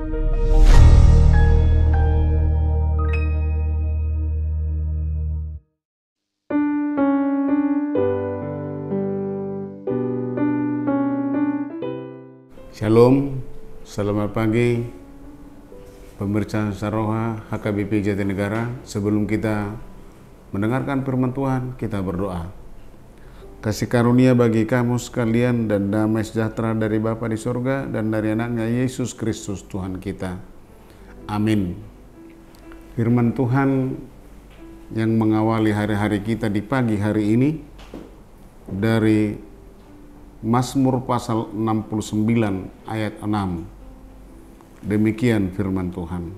Shalom, selamat pagi pemirsa Saroha HKBP Jatinegara. Sebelum kita mendengarkan firman Tuhan, kita berdoa. Kasih karunia bagi kamu sekalian dan damai sejahtera dari Bapa di surga dan dari anaknya Yesus Kristus Tuhan kita. Amin. Firman Tuhan yang mengawali hari-hari kita di pagi hari ini dari Mazmur pasal 69 ayat 6. Demikian firman Tuhan.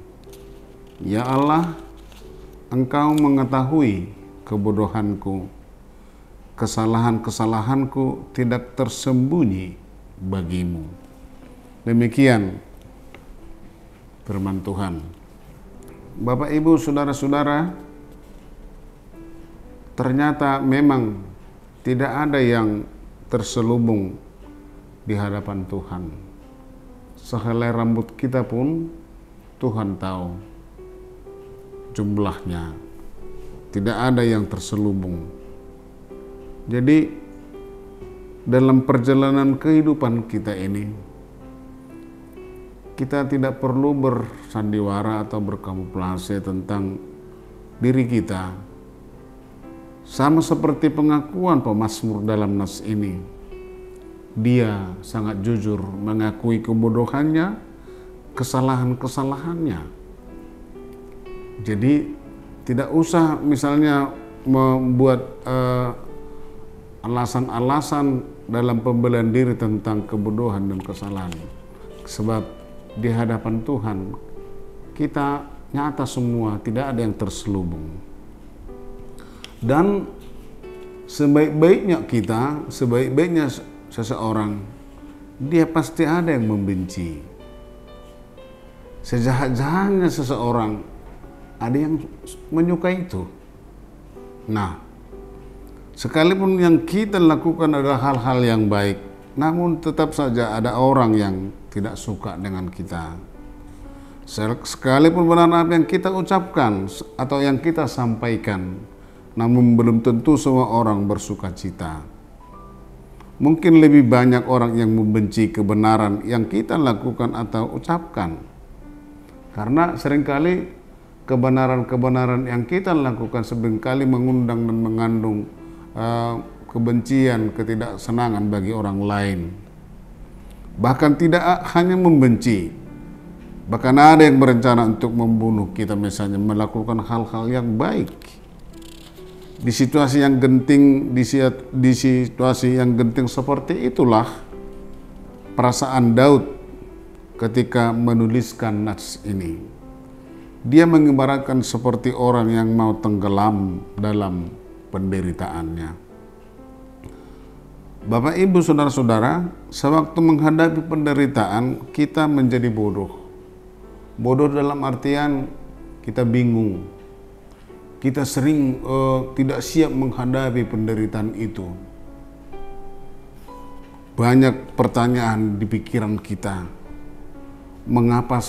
Ya Allah, Engkau mengetahui kebodohanku, kesalahan-kesalahanku tidak tersembunyi bagimu. Demikian firman Tuhan. Bapak, Ibu, saudara-saudara, ternyata memang tidak ada yang terselubung di hadapan Tuhan. Sehelai rambut kita pun Tuhan tahu jumlahnya. Tidak ada yang terselubung. Jadi dalam perjalanan kehidupan kita ini, kita tidak perlu bersandiwara atau berkamuflase tentang diri kita. Sama seperti pengakuan pemazmur dalam nas ini. Dia sangat jujur mengakui kebodohannya, kesalahan-kesalahannya. Jadi tidak usah misalnya membuat alasan-alasan dalam pembelaan diri tentang kebodohan dan kesalahan. Sebab di hadapan Tuhan kita nyata semua, tidak ada yang terselubung. Dan sebaik-baiknya kita, sebaik-baiknya seseorang, dia pasti ada yang membenci. Sejahat-jahatnya seseorang, ada yang menyukai itu. Nah, sekalipun yang kita lakukan adalah hal-hal yang baik, namun tetap saja ada orang yang tidak suka dengan kita. Sekalipun benar apa yang kita ucapkan atau yang kita sampaikan, namun belum tentu semua orang bersuka cita. Mungkin lebih banyak orang yang membenci kebenaran yang kita lakukan atau ucapkan. Karena seringkali kebenaran-kebenaran yang kita lakukan seringkali mengundang dan mengandung kebencian, ketidaksenangan bagi orang lain. Bahkan tidak hanya membenci, bahkan ada yang berencana untuk membunuh kita, misalnya melakukan hal-hal yang baik. Di situasi yang genting, di situasi yang genting seperti itulah perasaan Daud ketika menuliskan nats ini. Dia mengibaratkan seperti orang yang mau tenggelam dalam penderitaannya. Bapak, Ibu, saudara-saudara, sewaktu menghadapi penderitaan kita menjadi bodoh. Bodoh dalam artian kita bingung. Kita sering tidak siap menghadapi penderitaan itu. Banyak pertanyaan di pikiran kita. Mengapa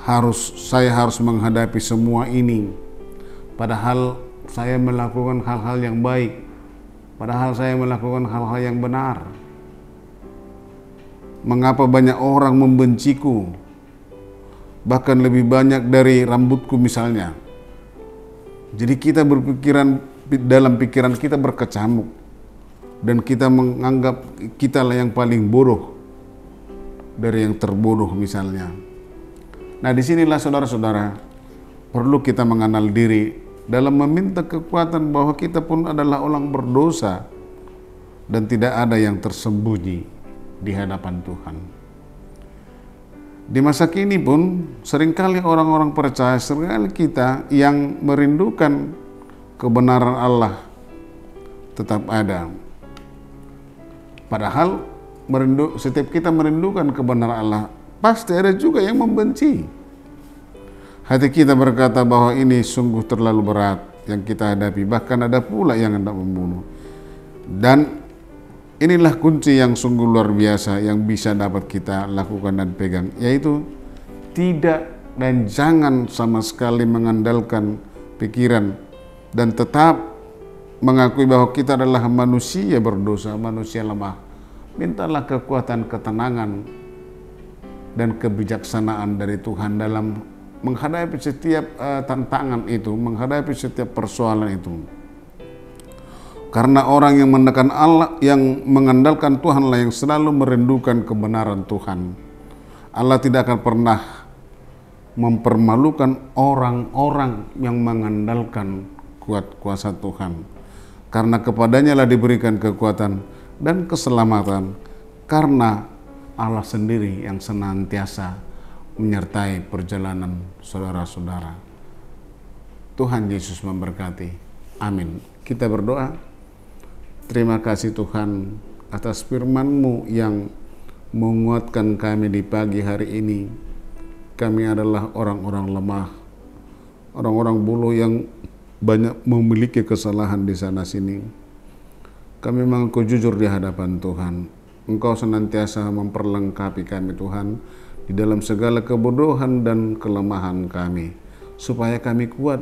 saya harus menghadapi semua ini? Padahal saya melakukan hal-hal yang baik. Padahal saya melakukan hal-hal yang benar. Mengapa banyak orang membenciku? Bahkan lebih banyak dari rambutku misalnya. Jadi kita berpikiran, dalam pikiran kita berkecamuk dan kita menganggap kita lah yang paling bodoh dari yang terbodoh misalnya. Nah, disinilah saudara-saudara perlu kita mengenal diri dalam meminta kekuatan bahwa kita pun adalah orang berdosa dan tidak ada yang tersembunyi di hadapan Tuhan. Di masa kini pun seringkali orang-orang percaya, seringkali kita yang merindukan kebenaran Allah tetap ada. Padahal setiap kita merindukan kebenaran Allah, pasti ada juga yang membenci. Hati kita berkata bahwa ini sungguh terlalu berat yang kita hadapi, bahkan ada pula yang hendak membunuh. Dan inilah kunci yang sungguh luar biasa yang bisa dapat kita lakukan dan pegang, yaitu tidak dan jangan sama sekali mengandalkan pikiran dan tetap mengakui bahwa kita adalah manusia berdosa, manusia lemah. Mintalah kekuatan, ketenangan, dan kebijaksanaan dari Tuhan dalam menghadapi setiap tantangan itu, menghadapi setiap persoalan itu. Karena orang yang menekan Allah, yang mengandalkan Tuhanlah yang selalu merindukan kebenaran Tuhan. Allah tidak akan pernah mempermalukan orang-orang yang mengandalkan kuasa Tuhan. Karena kepadanya lah diberikan kekuatan dan keselamatan, karena Allah sendiri yang senantiasa menyertai perjalanan saudara-saudara. Tuhan Yesus memberkati. Amin. Kita berdoa. Terima kasih Tuhan atas firman-Mu yang menguatkan kami di pagi hari ini. Kami adalah orang-orang lemah, orang-orang buluh yang banyak memiliki kesalahan di sana sini. Kami mengaku jujur di hadapan Tuhan. Engkau senantiasa memperlengkapi kami Tuhan di dalam segala kebodohan dan kelemahan kami, supaya kami kuat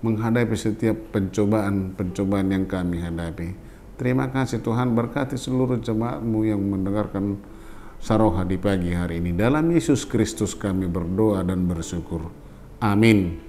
menghadapi setiap pencobaan yang kami hadapi. Terima kasih Tuhan, berkati seluruh jemaat-Mu yang mendengarkan Saroha di pagi hari ini. Dalam Yesus Kristus kami berdoa dan bersyukur. Amin.